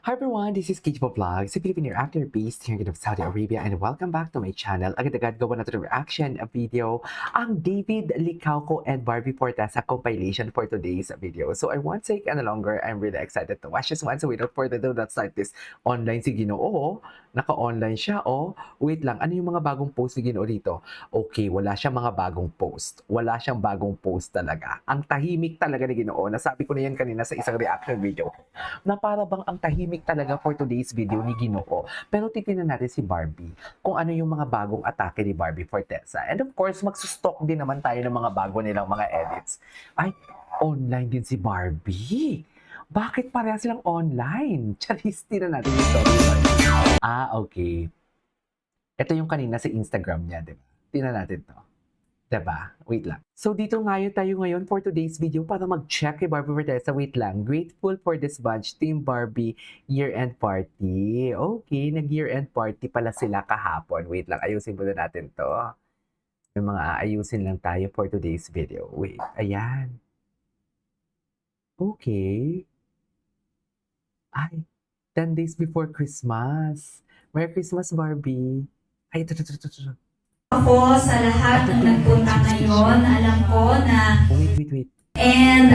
Hi everyone, this is Kijibo Vlog, si Filipino actor based here in Saudi Arabia, and welcome back to my channel. Agad-agad gawa na ito reaction video ang David Licauco and Barbie Forteza compilation for today's video. So I won't take any longer. I'm really excited to watch this one. So without further ado, let's start this online si Ginoo. Naka-online siya. Wait lang. Ano yung mga bagong post ni Ginoo dito? Okay, wala siyang mga bagong post. Wala siyang bagong post talaga. Ang tahimik talaga ni Ginoo. Nasabi ko na yan kanina sa isang reaction video na para bang ang tahimik talaga for today's video ni Ginoo. Pero titingnan natin si Barbie, kung ano yung mga bagong atake ni Barbie Forteza. And of course, magsustalk din naman tayo ng mga bago nilang mga edits. Ay, online din si Barbie. Bakit pareha silang online? Charis, tingnan natin yung story. Okay. Ito yung kanina sa Instagram niya, diba? Tingnan natin to. Diba? Wait lang. So, dito tayo ngayon for today's video para mag-check kay Barbie Forteza. Wait lang. Grateful for this bunch, Team Barbie year-end party. Okay, nag-year-end party pala sila kahapon. Wait lang, ayusin muna natin to. Yung mga aayusin lang tayo for today's video. Wait, ayan. Okay. Ay, 10 days before Christmas. Merry Christmas, Barbie. Ay, ito. Ako sa lahat ng nagpunta ngayon, alam ko na... Wait. And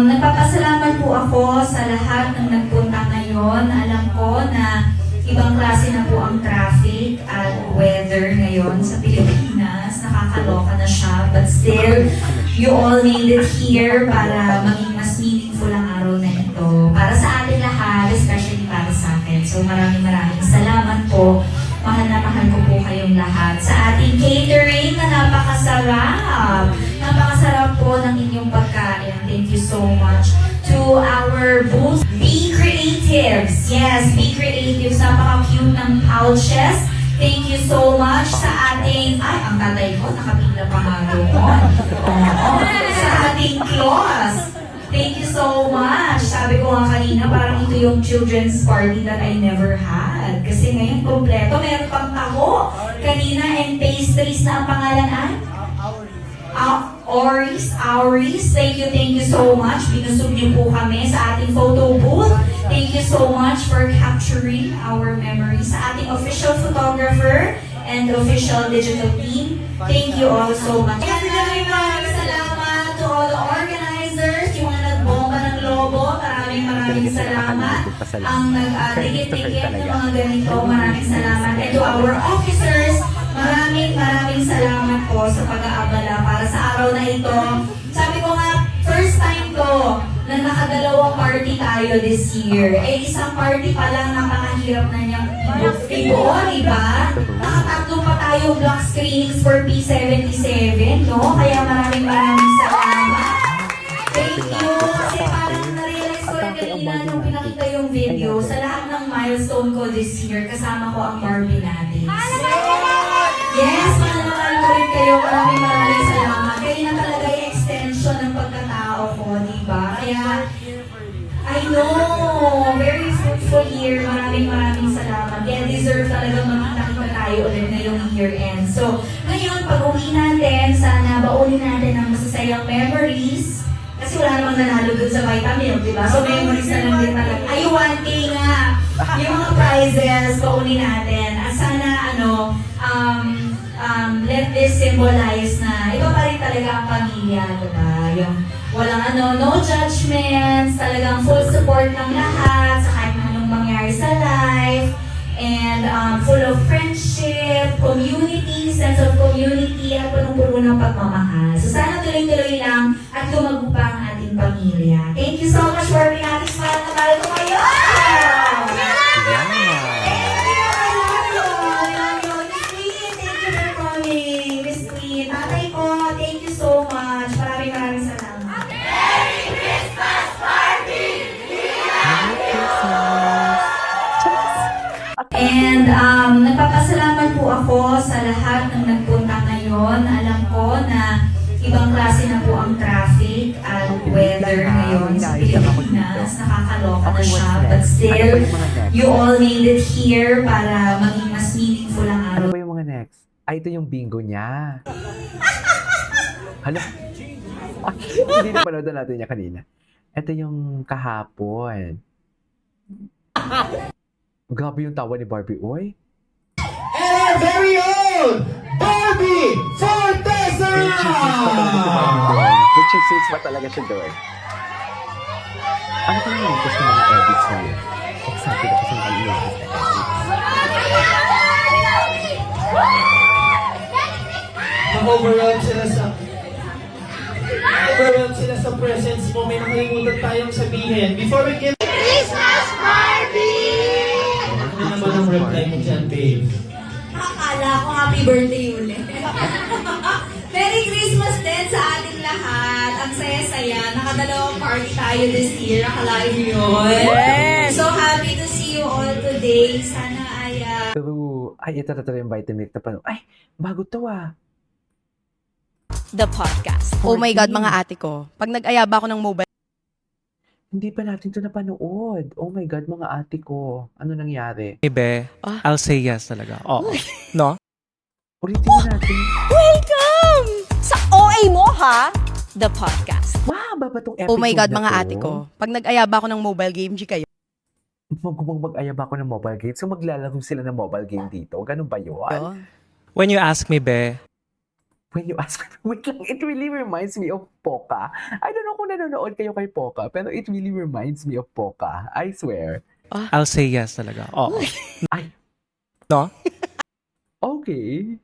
nagpapasalamat po ako sa lahat ng nagpunta ngayon. Alam ko na ibang klase na po ang traffic at weather ngayon sa Pilipinas. Nakakaloka na siya. But still, you all made it here para maging mas meaningful ang araw na ito. Para sa atin lahat, especially para sa akin. So maraming salamat po. Mahal na mahal ko po kayong lahat sa ating catering na napakasarap. Napakasarap po ng inyong pagkain. Thank you so much to our booth. Be Creatives. Yes, Be Creatives. Napaka-cute ng pouches. Thank you so much sa ating... Ay, ang tatay ko, nakapila pa nga doon. Sa ating claws. Thank you so much. Sabi ko nga kanina, parang ito yung children's party that I never had. Kasi ngayon, kompleto. Meron pang taho. Kanina, and pastries na ang pangalan ay? Auris. Thank you so much. Binusog niyo po kami sa ating photo booth. Thank you so much for capturing our memories. Sa ating official photographer and official digital team. Thank you all so much. Maraming salamat to all the organizers, yung mga nagbomba ng lobo. Maraming salamat. Ang nag-dikit-dikit ng mga ganito, maraming salamat. And to our officers, maraming salamat po sa pag-aabala para sa araw na ito. Sabi ko nga, first time ko na nakadalawang party tayo this year. Isang party pa lang napakahirap na niyang i-book, diba? Nakatatlo pa tayo block screenings for P77, no? Kaya maraming salamat. Thank you. Kasi parang na-realize ko rin kanina nung pinakita yung video, sa lahat ng milestone ko this year, kasama ko ang Barbie natin. Yes, mahal ko rin kayo. Maraming salamat. Kayo na talaga yung extension ng pagkatao ko, diba? Kaya, I know, very fruitful year. Maraming salamat. Kaya deserve talaga makita tayo ulit ngayong year-end. So, ngayon, pag-uwi natin, sana baunin natin ang masasayang memories. Kasi wala namang nanalo dun sa Vitamilk, diba? So, memories na lang din talaga. Ay, 1K nga! Yung mga prizes, baunin natin. At sana, let this symbolize na iba pa rin talaga ang pamilya, diba? Yung walang no judgments, talagang full support ng lahat sa kahit anong mangyari sa life. And full of friendship, community, sense of community, at punong-puno ng pagmamahal. So sana tuloy-tuloy lang at lumago pa ang ating pamilya. Thank you so much for being ating smile na mahal ko kayo! And nagpapasalamat po ako sa lahat ng nagpunta ngayon. Alam ko na ibang klase na po ang traffic at weather ngayon sa Pilipinas. Nakakaloka na siya. But still, you all made it here para maging mas meaningful ang araw. Ano ba yung mga next? Ito yung bingo niya. Hala? Hindi na panood natin niya kanina. Ito yung kahapon. Grabe yung tawa ni Barbie, oy. And our very own Barbie Fortesa! Nag-chismis pa talaga siya doon. Ano kaya yung gusto mga edits na yun? Excited ako sa mga latest na edits. Na-overwhelmed sila sa presence mo. May nakalimutan tayong sabihin. Before we get... Christmas Barbie! Ano naman ang reply mo dyan, babe? Akala ko happy birthday ulit. Merry Christmas din sa ating lahat. Ang saya-saya. Nakadalawang party tayo this year. Akalain mo yun. Yes! So happy to see you all today. Sana ay Pero, ay, ito na yung Vitamilk na pano. Ay, bago to ah. The podcast. Oh my God, mga ate ko. Pag nag-ayaba ako ng mobile Hindi pa natin to napanood. Oh my God, mga ate ko. Ano nangyari? Ibe, Ah. I'll say yes talaga. Oo. No? Ulitin na natin. Welcome! Sa OA mo, ha? The podcast. Mahaba ba tong episode Oh my God, na mga to? ate ko. Pag nag-ayaba ako ng mobile game, G kayo. Mag-ayab ako ng mobile game. So maglalaro sila ng mobile game dito. Ganun ba yun? When you ask me, Be, When you ask me, wait lang, it really reminds me of Poca. I don't know kung nanonood kayo kay Poca, pero it really reminds me of Poca. I swear. I'll say yes talaga. Oo. Ay. No? Okay.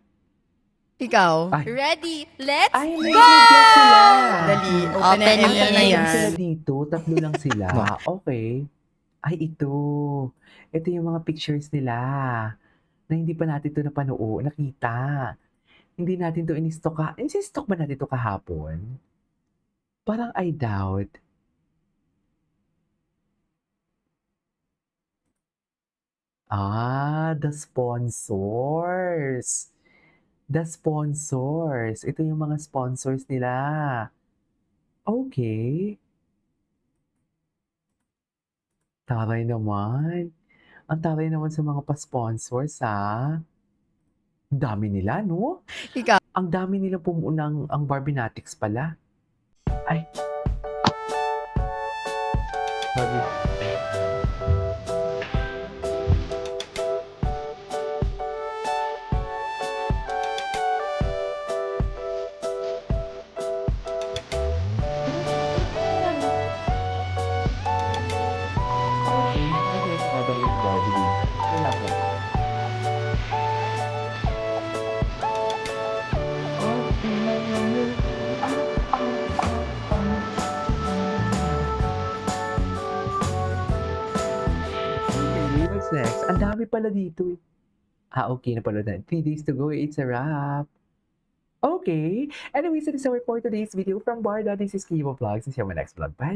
Ikaw? Ay. Ready? Let's Ay, may go! guess sila. Dali. Open Open it. ML na Tatlo lang yan. sila dito. Tatlo lang sila. No. Okay. Ay, ito. Ito yung mga pictures nila na hindi pa natin ito nakita. Hindi natin ito in-stock in-stock ba natin ito kahapon? Parang I doubt. The sponsors. The sponsors. Ito yung mga sponsors nila. Okay. Taray naman. Ang taray naman sa mga pa-sponsors, ha? Ang dami nila, no? Ikaw. Ang dami nila pumunang ang Barbinatics pala. Ay. Barbie. Okay, what's next? Ang dami pala dito eh. Okay, napanood na. 3 days to go. It's a wrap. Okay. Anyways, that is our for today's video from Barda. This is Kibo Vlogs. See you on my next vlog. Bye!